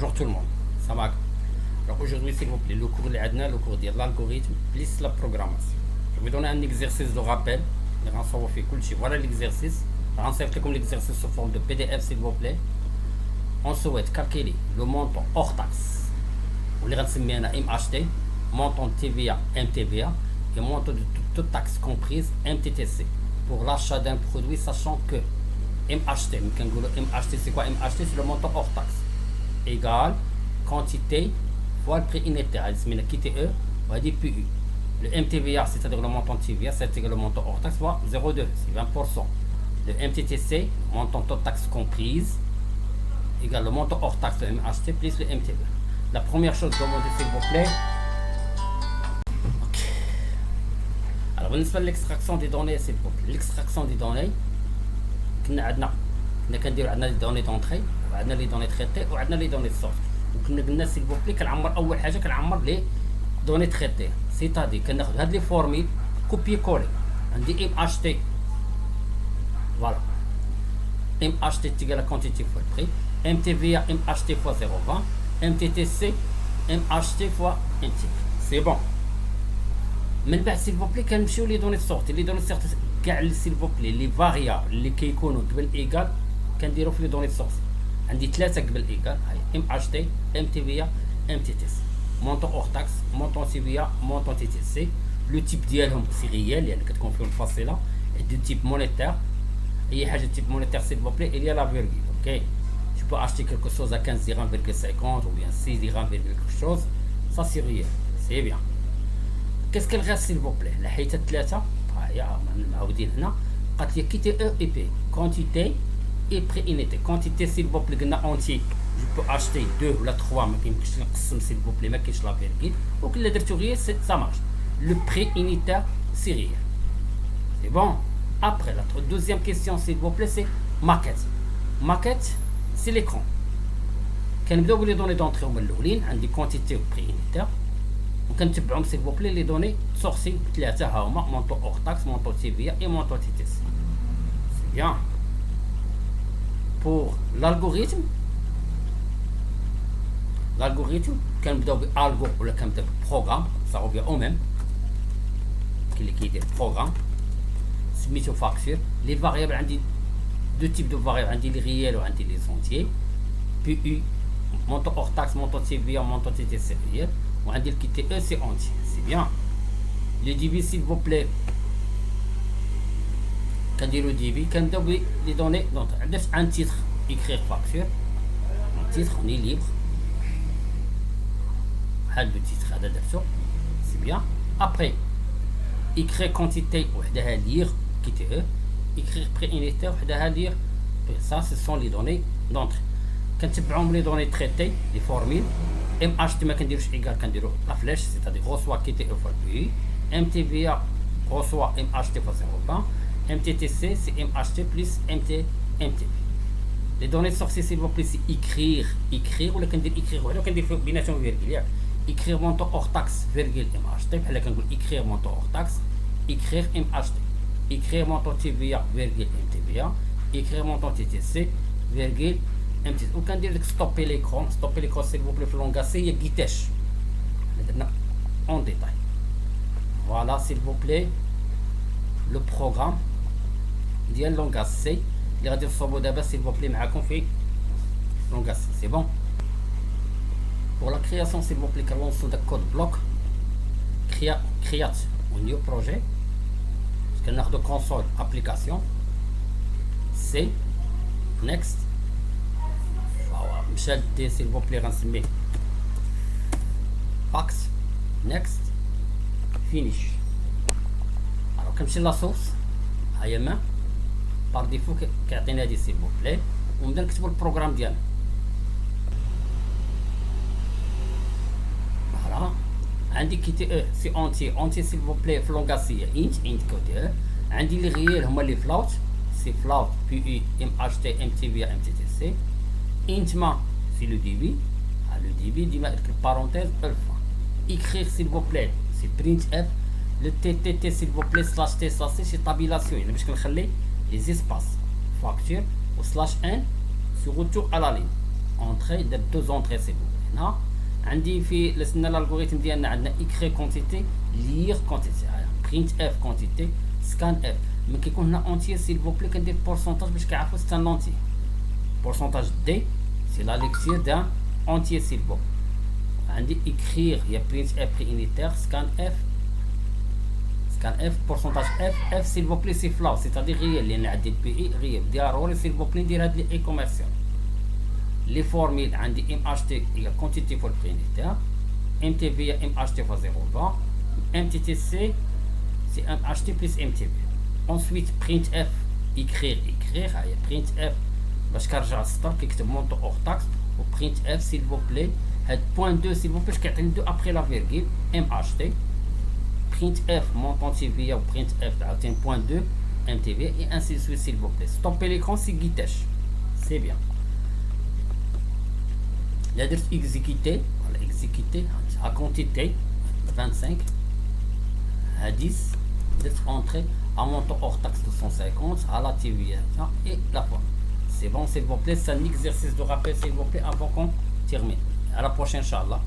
Bonjour tout le monde, ça va. Alors aujourd'hui s'il vous plaît, le cours le cours de l'algorithme plus la programmation. Je vais donner un exercice de rappel. Voilà l'exercice. Comme l'exercice sous forme de PDF s'il vous plaît. On souhaite calculer le montant hors taxe. On les MHT, montant TVA, MTVA et montant de toute taxe comprise MTTC pour l'achat d'un produit, sachant que MHT, MHT c'est quoi? MHT c'est le montant hors taxe égal quantité fois le prix unitaire, c'est QTE on va dire PU. Le MTVA c'est-à-dire le montant TVA, c'est-à-dire le montant hors taxe fois 0,2, c'est 20%. Le MTTC, montant toute taxe comprise, égal le montant hors taxe de MHT plus le MTVA. La première chose demandez s'il vous plaît. Ok. Alors بالنسبة l'extraction des données s'il vous plaît. L'extraction des données كنا كنديروا عندنا لي دوني دونطري وعندنا لي دوني تريتي وعندنا لي دوني سورت وكنا قلنا سيل بوبلي كنعمر اول حاجه كنعمر لي دوني تريتي سيتادي كناخذ هاد لي فورميل كوبي كولي عندي ام اش تي فوالا ام اش تي تيغال كونتيتي فوا البري ام تي في ام اش تي فوا 0.20 ام تي تي سي ام اش تي فوا ام تي سي بون من بعد سيل بوبلي كنمشيو لي دوني سورتي لي دوني سورتي كاع سيل بوبلي لي فاريابل اللي كيكونوا قبل ايكال كنديرو في لي دوني سورس عندي ثلاثه قبل ايكال هاي ام اش تي ام تي في ام تي تي سي مونطون اور تاكس مونطون تي في مونطون تي تي سي لو تيب ديالهم سي ريال يعني كتكون فيهم الفاصله دو تيب مونيتير اي حاجه تيب مونيتير سيل بوبلي il y a la virgule ok je peux acheter quelque chose à 15 dirhams,50 ou bien 6 dirhams quelque chose ça c'est réel c'est bien qu'est-ce qu'elle reste s'il vous plaît لحيت الثلاثه هيا معاودين هنا قالت لي كيتي او اي بي كونتيتي اي بري انيتي كونتيتي سيل بوبلي قلنا اونتي جو بو اشتي 2 ولا 3 ما كيمكنش نقسم سيل بوبلي ما كاينش لا فيرغيل وكلا درتو غير سا مارش لو بري انيتير سي ريال سي بون après la deuxième question s'il vous plaît c'est maquette c'est l'écran كنبداو بلي دوني دونطري هما الاولين عندي كونتيتي و بري انيتير وكنتبعهم سيل بوبلي لي دوني سورسي ثلاثه ها هما مونطون اور تاكس مونطون تي في اي مونطون تي تي سي سي بيان pour l'algorithme كنبداو بالغو ولا كنبداو بالبروغرام ça revient au même اللي كيدير بروغرام سميتو فاكتور لي فاريابل عندي دو تيب دو فاريابل عندي لي ريال وعندي لي زونتيي بي يو مونطون اور تاكس مونطون تي في مونطون تي تي سي ريال وعندي الكي تي او سي اونتي سي بيان لي دي بي s'il vous plaît كنديرو دي بي كنبداو بلي دوني دونك عندنا ان تيتر écrire فاكتور ان تيتر اوني ليبر هاد لو تيتر هذا درتو سي بيان ابري écrire كونتيتي وحدها لير كي تي او écrire بري انيتير وحدها لير ça ce sont les données d'entrée كنتبعهم لي دوني تريتي لي فورميل ام اش تي ما كنديروش ايكال كنديرو لا فلاش سيتادي غوسوا كي تي او فوا بي ام تي في غوسوا ام اش تي فوا 0.20 ام تي تي سي سي ام اش تي بلس ام تي في لي دوني سورسي سيل فو بلي سي écrire ولا كندير écrire ولا كندير بيناتهم فيرغيل ياك écrire مونطون اور تاكس فيرغيل ام اش تي بحال كنقول écrire مونطون اور تاكس écrire ام اش تي écrire مونطون تي في فيرغيل ام تي في écrire مونطون تي تي سي فيرغيل ام تي وكندير ديك ستوبي ليكرون سيل فو بلي في لونغاسي هي كيتاش درنا اون ديتاي فوالا سيل فو بلي لو بروغرام ديال لونغاسي اللي غادي تصوبوا دابا سيل فو بلي معاكم في لونغاسي سي بون pour la création s'il vous plaît كنلونسو داك كود بلوك كريات نيو بروجي كناخدو كونسول ابليكاسيون سي نيكست مشى دي سيل فو بلي غنسميه فاكس نيكست فينيش alors كنمشي لا سورس هاهي ما بار ديفو كيعطينا هادي سيل فو بلي ونبدا نكتبو البروغرام ديالنا فوالا عندي كي تي او سي اونتي سيل فو بلي في لونغاسي انت كودي عندي لي غيال هما لي فلاوت سي فلاوت بي اي ام اش تي ام تي في ام تي تي سي انت ما سي لو دي بي لو دي بي ديما ديك البارونتيز الفا écrire s'il vous plaît سي برينت اف لو تي تي تي s'il vous plaît سلاش تي سلاش سي تابيلاسيون يعني باش كنخلي لي زيسباس فاكتور و سلاش ان سو روتور على لا لين entrées درت deux entrées سي بو هنا عندي في لسنا الالغوريثم ديالنا عندنا écrire quantité lire quantité print f quantité scan f ملي كيكون هنا اونتيير سيل بوبلي كندير بورسونتاج باش كيعرفوا سي ان اونتي pourcentage D c'est la lecture d'un entier s'il vous plaît. On dit écrire, il y a print F unitaire, scan F, pourcentage F, F s'il vous plaît c'est flow, c'est-à-dire réel, il y a des pays réel. Diarol s'il vous plaît, dire les e-commercial. Les formules, on dit MHT, il y a quantité pour le prix unitaire, MTV, il y a MHT pour 0,20, MTTC, c'est MHT plus MTV. Ensuite, print F, écrire, il y a print F. باش كنرجع للسطر كيكتب مونطو اور تاكس و برينت اف سيل فو بلي هاد بوان 2 سيل فو باش كيعطيني 2 ابري لا فيرغيل ام اتش تي برينت اف مونطون تي في و برينت اف عاوتاني بوان 2 ام تي في اي انسي سويت سيل فو بلي ستوبي ليكرون سي غيتاش سي بيان لا درت اكزيكيتي فوالا اكزيكيتي ها كونتيتي 25 ها 10 درت اونتري ا مونطون اور تاكس 250 ها لا تي في اي لا فوا. C'est bon, s'il vous plaît, c'est un exercice de rappel, s'il vous plaît, avant qu'on termine. À la prochaine, Inch'Allah.